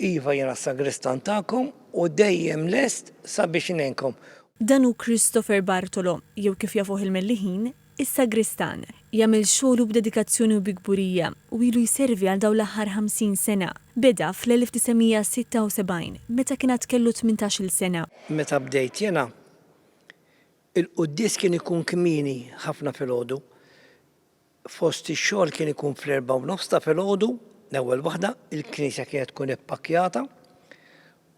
Iva jena sagristan tagħkom u dejjem lest sabiex inenkom. Dan hu Christopher Bartolo, jew kif jafuh il-Melliħin, is-sagristan. Jagħmel xogħlu b'dedikazzjoni u bigburija u ilu jservi għal dawn l-aħħar 50 sena. Beda fl-1976 meta kienet kellu 18-il sena. Meta bdejt jena, il-qudies kien ikun kmieni ħafna filgħodu. Fost ix-xogħol kien ikun fl-4:30 ta' filgħodu, l-ewwel waħda, il-knisja kienet tkun ippakjata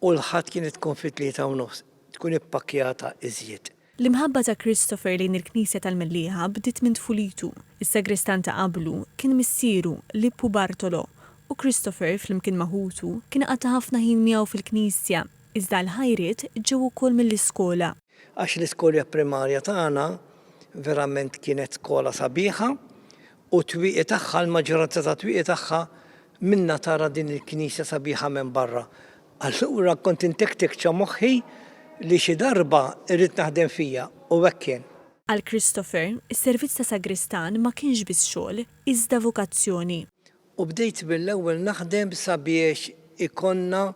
u l-ħadd kienet tkun fit-3:30, tkun ippakjata iżjed. L-imħabba ta' Christopher lejn il-Knisja tal-Mellieħa bdiet minn tfulitu. Is-sagristan ta' qablu kien missieru Lippu Bartolo u Christopher flimkien maħutu kien qata' ħafna ħin miegħu fil-Knisja, iżda l-ħajriet ġew ukoll mill-iskola. Għax l-iskolja primarja tagħna verament kienet skola sabiħa u twieqi tagħha l-maġġoranza ta' twieqi tagħha minna tara din il-Knisja sabiħa minn barra. Allura kont intektekċa moħħi li xi darba irrid naħdem fija u hekk kien. Għal Christopher, is-servizz ta' sagristan ma kienx biss xogħol, iżda vokazzjoni. U bdejt bil-ewwel naħdem sabiex ikonna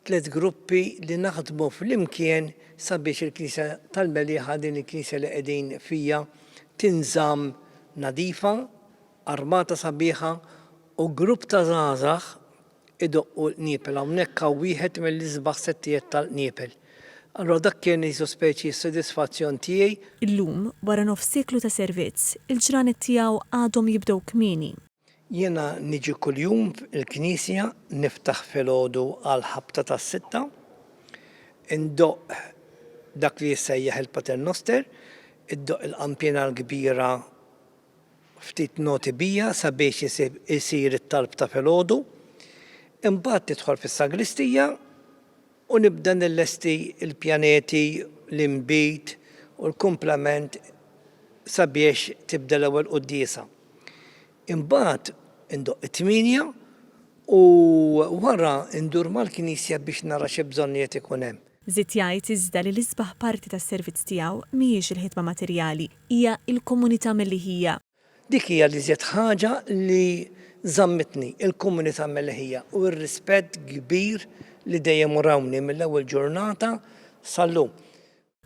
3 gruppi li naħdmu fl-imkien sabiex il-Knisja tal-Mellieħa din il-Knisja li qegħdin fija tinżamm nadifa, armata sabiħa u grupp ta' żgħażagħ idoqqu l-niepel hawnhekk wieħed mill-isbaħ settijiet tal-niepel. Allora dak kien jisu speċi s-sodisfazzjon tiegħi. Illum, wara nofs seklu ta' servizz, il-ġranet tiegħu għadhom jibdew kmieni. Jiena niġi kuljum il-Knisja niftaħ filgħodu għal ħabta tas-sitta, indoq dak li jissejjaħ il-Paternoster, iddoq il-qampjena l-kbira ftit noti bija sabiex isir it-talb ta' filgħodu, imbagħad tidħol fis-sagristija u nibda nillesti il-pjaneti, l-imbit u l-kumplament sabiex tibda l-ewwel qudiesa. Imbagħad indoq it-8 u wara ndur mal-Knisja biex nara xi bżonnijiet ikun hemm. Żied jgħid iżda li l-isbaħ parti tas-servizz tiegħu mhijiex il-ħidma materjali, hija l-komunità mellieħija. Dik hija li żied ħaġa li żammitni il-komunità mellieħija u r-rispett kbir li dejjem urawni mill-ewwel ġurnata sal-lum.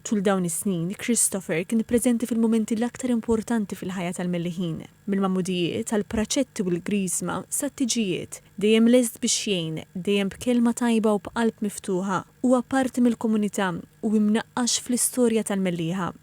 Tul dawn is-snin, Christopher kien preżenti fil-momenti l-aktar importanti fil-ħajja tal-Mellieħin, mill-magħmudijiet tal-praċetti u l-griżma sat-tiġijiet, dejjem lest biex jgħin, dejjem b'kelma tajba u b'qalb miftuħa, huwa parti mill-komunità u imnaqqax fl-istorja tal-Mellieħa.